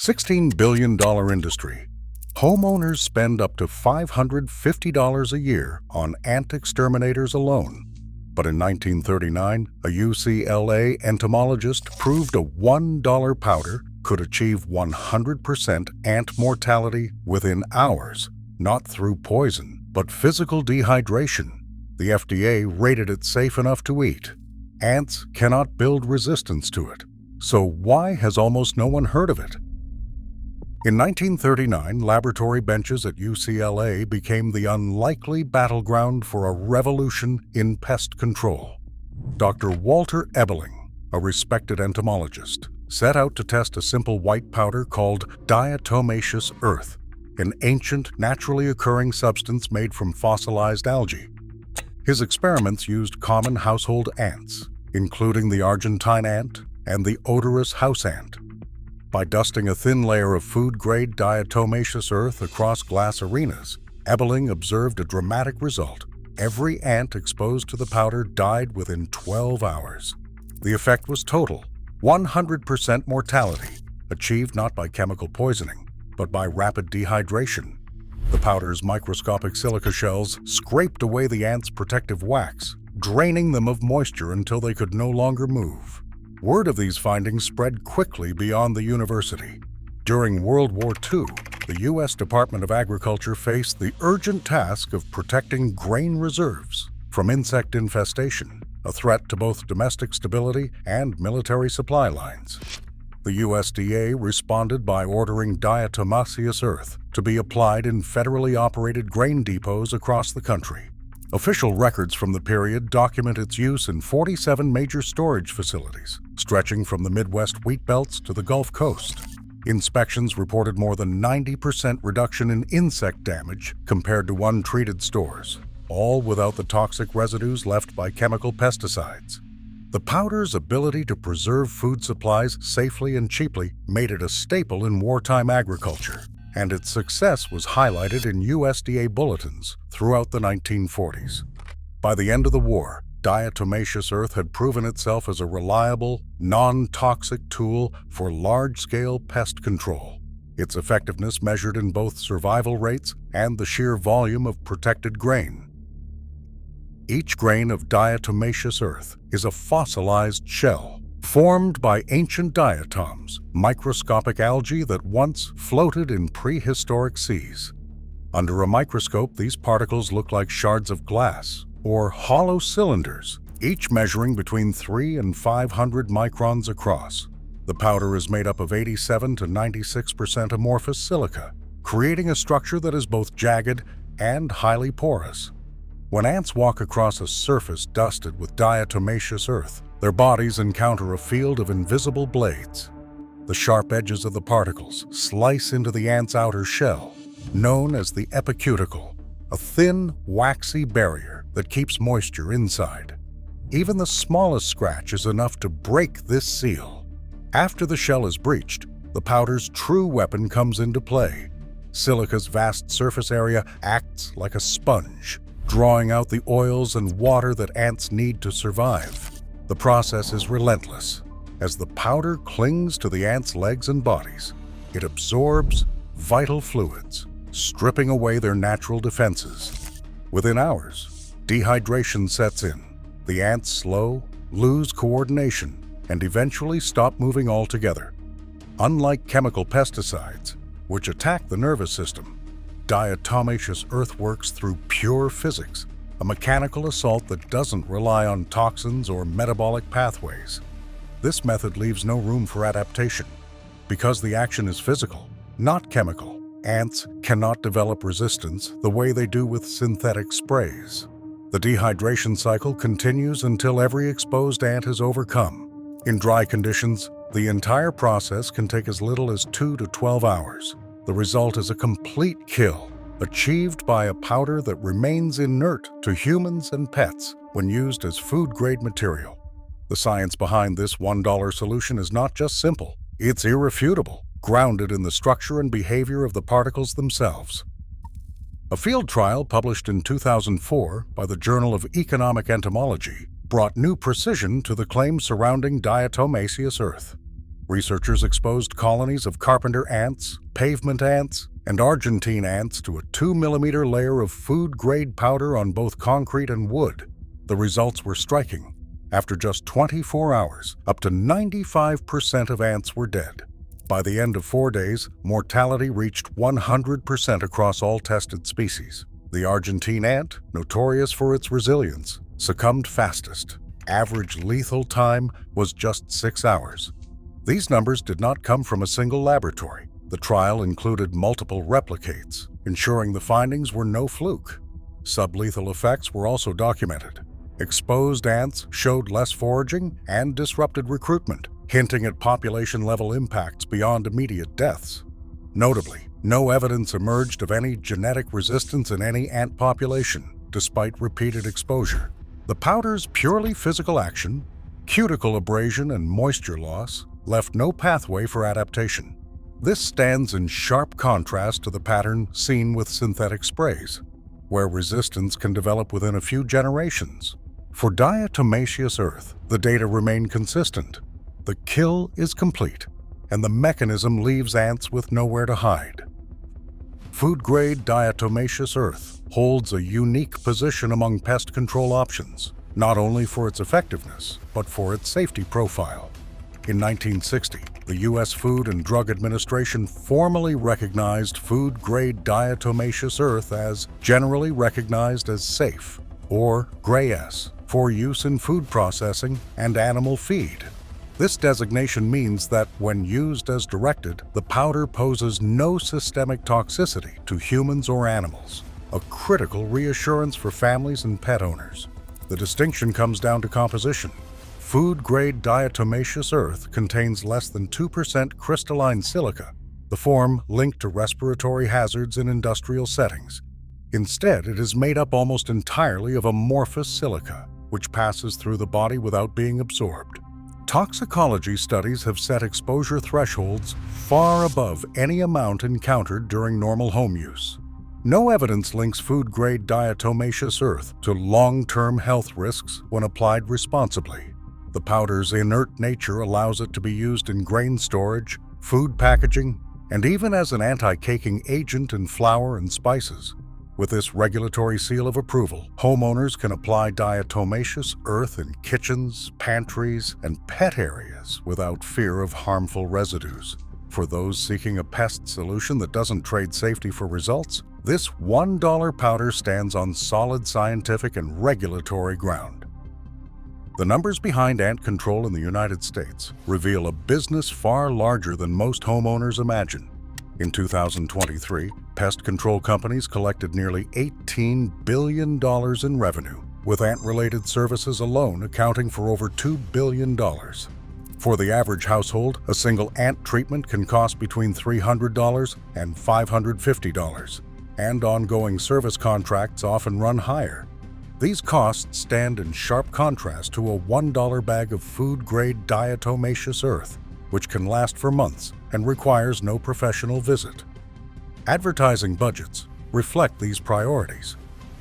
$16 billion industry. Homeowners spend up to $550 a year on ant exterminators alone. But in 1939, a UCLA entomologist proved a $1 powder could achieve 100% ant mortality within hours, not through poison, but physical dehydration. The FDA rated it safe enough to eat. Ants cannot build resistance to it. So why has almost no one heard of it? In 1939, laboratory benches at UCLA became the unlikely battleground for a revolution in pest control. Dr. Walter Ebeling, a respected entomologist, set out to test a simple white powder called diatomaceous earth, an ancient, naturally occurring substance made from fossilized algae. His experiments used common household ants, including the Argentine ant and the odorous house ant. By dusting a thin layer of food-grade diatomaceous earth across glass arenas, Ebeling observed a dramatic result. Every ant exposed to the powder died within 12 hours. The effect was total, 100% mortality, achieved not by chemical poisoning, but by rapid dehydration. The powder's microscopic silica shells scraped away the ants' protective wax, draining them of moisture until they could no longer move. Word of these findings spread quickly beyond the university. During World War II, the U.S. Department of Agriculture faced the urgent task of protecting grain reserves from insect infestation, a threat to both domestic stability and military supply lines. The USDA responded by ordering diatomaceous earth to be applied in federally operated grain depots across the country. Official records from the period document its use in 47 major storage facilities, stretching from the Midwest wheat belts to the Gulf Coast. Inspections reported more than 90% reduction in insect damage compared to untreated stores, all without the toxic residues left by chemical pesticides. The powder's ability to preserve food supplies safely and cheaply made it a staple in wartime agriculture, and its success was highlighted in USDA bulletins throughout the 1940s. By the end of the war, diatomaceous earth had proven itself as a reliable, non-toxic tool for large-scale pest control. Its effectiveness measured in both survival rates and the sheer volume of protected grain. Each grain of diatomaceous earth is a fossilized shell, formed by ancient diatoms, microscopic algae that once floated in prehistoric seas. Under a microscope, these particles look like shards of glass or hollow cylinders, each measuring between 300 and 500 microns across. The powder is made up of 87 to 96% amorphous silica, creating a structure that is both jagged and highly porous. When ants walk across a surface dusted with diatomaceous earth, their bodies encounter a field of invisible blades. The sharp edges of the particles slice into the ant's outer shell, known as the epicuticle, a thin, waxy barrier that keeps moisture inside. Even the smallest scratch is enough to break this seal. After the shell is breached, the powder's true weapon comes into play. Silica's vast surface area acts like a sponge, drawing out the oils and water that ants need to survive. The process is relentless. As the powder clings to the ants' legs and bodies, it absorbs vital fluids, stripping away their natural defenses. Within hours, dehydration sets in. The ants slow, lose coordination, and eventually stop moving altogether. Unlike chemical pesticides, which attack the nervous system, diatomaceous earth works through pure physics, a mechanical assault that doesn't rely on toxins or metabolic pathways. This method leaves no room for adaptation. Because the action is physical, not chemical, ants cannot develop resistance the way they do with synthetic sprays. The dehydration cycle continues until every exposed ant is overcome. In dry conditions, the entire process can take as little as 2 to 12 hours. The result is a complete kill, achieved by a powder that remains inert to humans and pets when used as food-grade material. The science behind this $1 solution is not just simple, it's irrefutable, grounded in the structure and behavior of the particles themselves. A field trial published in 2004 by the Journal of Economic Entomology brought new precision to the claims surrounding diatomaceous earth. Researchers exposed colonies of carpenter ants, pavement ants, and Argentine ants to a 2-millimeter layer of food-grade powder on both concrete and wood. The results were striking. After just 24 hours, up to 95% of ants were dead. By the end of 4 days, mortality reached 100% across all tested species. The Argentine ant, notorious for its resilience, succumbed fastest. Average lethal time was just 6 hours. These numbers did not come from a single laboratory. The trial included multiple replicates, ensuring the findings were no fluke. Sublethal effects were also documented. Exposed ants showed less foraging and disrupted recruitment, hinting at population-level impacts beyond immediate deaths. Notably, no evidence emerged of any genetic resistance in any ant population, despite repeated exposure. The powder's purely physical action, cuticle abrasion and moisture loss, left no pathway for adaptation. This stands in sharp contrast to the pattern seen with synthetic sprays, where resistance can develop within a few generations. For diatomaceous earth, the data remain consistent. The kill is complete, and the mechanism leaves ants with nowhere to hide. Food-grade diatomaceous earth holds a unique position among pest control options, not only for its effectiveness, but for its safety profile. In 1960, the U.S. Food and Drug Administration formally recognized food-grade diatomaceous earth as generally recognized as safe, or GRAS, for use in food processing and animal feed. This designation means that when used as directed, the powder poses no systemic toxicity to humans or animals, a critical reassurance for families and pet owners. The distinction comes down to composition. Food-grade diatomaceous earth contains less than 2% crystalline silica, the form linked to respiratory hazards in industrial settings. Instead, it is made up almost entirely of amorphous silica, which passes through the body without being absorbed. Toxicology studies have set exposure thresholds far above any amount encountered during normal home use. No evidence links food-grade diatomaceous earth to long-term health risks when applied responsibly. The powder's inert nature allows it to be used in grain storage, food packaging, and even as an anti-caking agent in flour and spices. With this regulatory seal of approval, homeowners can apply diatomaceous earth in kitchens, pantries, and pet areas without fear of harmful residues. For those seeking a pest solution that doesn't trade safety for results, this $1 powder stands on solid scientific and regulatory ground. The numbers behind ant control in the United States reveal a business far larger than most homeowners imagine. In 2023, pest control companies collected nearly $18 billion in revenue, with ant-related services alone accounting for over $2 billion. For the average household, a single ant treatment can cost between $300 and $550, and ongoing service contracts often run higher. These costs stand in sharp contrast to a $1 bag of food-grade diatomaceous earth, which can last for months and requires no professional visit. Advertising budgets reflect these priorities.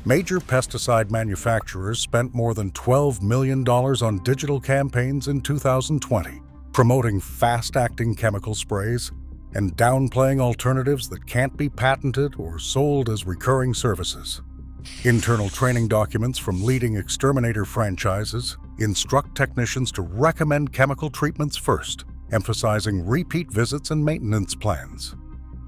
Major pesticide manufacturers spent more than $12 million on digital campaigns in 2020, promoting fast-acting chemical sprays and downplaying alternatives that can't be patented or sold as recurring services. Internal training documents from leading exterminator franchises instruct technicians to recommend chemical treatments first, emphasizing repeat visits and maintenance plans.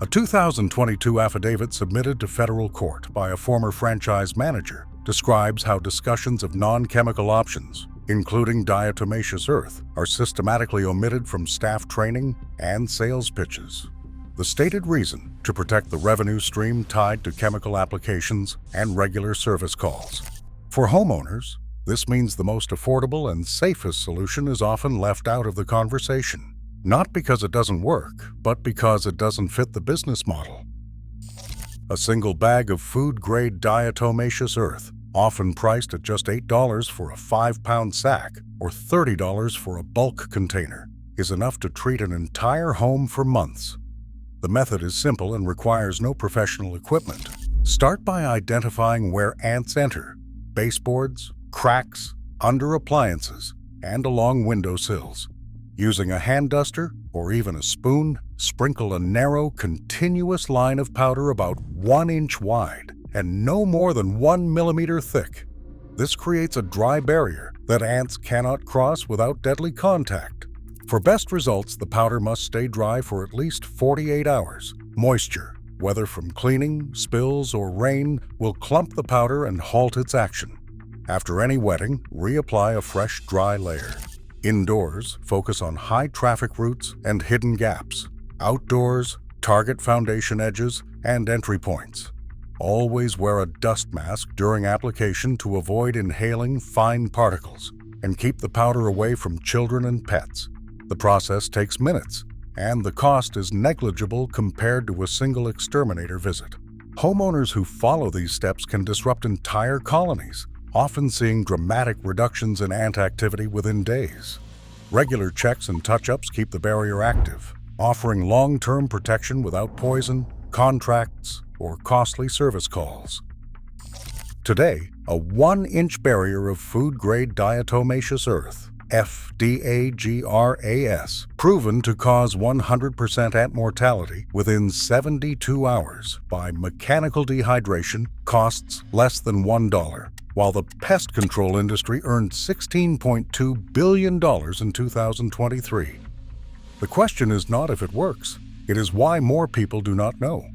A 2022 affidavit submitted to federal court by a former franchise manager describes how discussions of non-chemical options, including diatomaceous earth, are systematically omitted from staff training and sales pitches. The stated reason: to protect the revenue stream tied to chemical applications and regular service calls. For homeowners, this means the most affordable and safest solution is often left out of the conversation, not because it doesn't work, but because it doesn't fit the business model. A single bag of food-grade diatomaceous earth, often priced at just $8 for a 5-pound sack or $30 for a bulk container, is enough to treat an entire home for months. The method is simple and requires no professional equipment. Start by identifying where ants enter: baseboards, cracks, under appliances, and along windowsills. Using a hand duster or even a spoon, sprinkle a narrow, continuous line of powder about 1 inch wide and no more than 1 millimeter thick. This creates a dry barrier that ants cannot cross without deadly contact. For best results, the powder must stay dry for at least 48 hours. Moisture, whether from cleaning, spills, or rain, will clump the powder and halt its action. After any wetting, reapply a fresh, dry layer. Indoors, focus on high traffic routes and hidden gaps. Outdoors, target foundation edges and entry points. Always wear a dust mask during application to avoid inhaling fine particles, and keep the powder away from children and pets. The process takes minutes, and the cost is negligible compared to a single exterminator visit. Homeowners who follow these steps can disrupt entire colonies, often seeing dramatic reductions in ant activity within days. Regular checks and touch-ups keep the barrier active, offering long-term protection without poison, contracts, or costly service calls. Today, a 1-inch barrier of food-grade diatomaceous earth, FDAGRAS, proven to cause 100% ant mortality within 72 hours by mechanical dehydration, costs less than $1, while the pest control industry earned $16.2 billion in 2023. The question is not if it works, it is why more people do not know.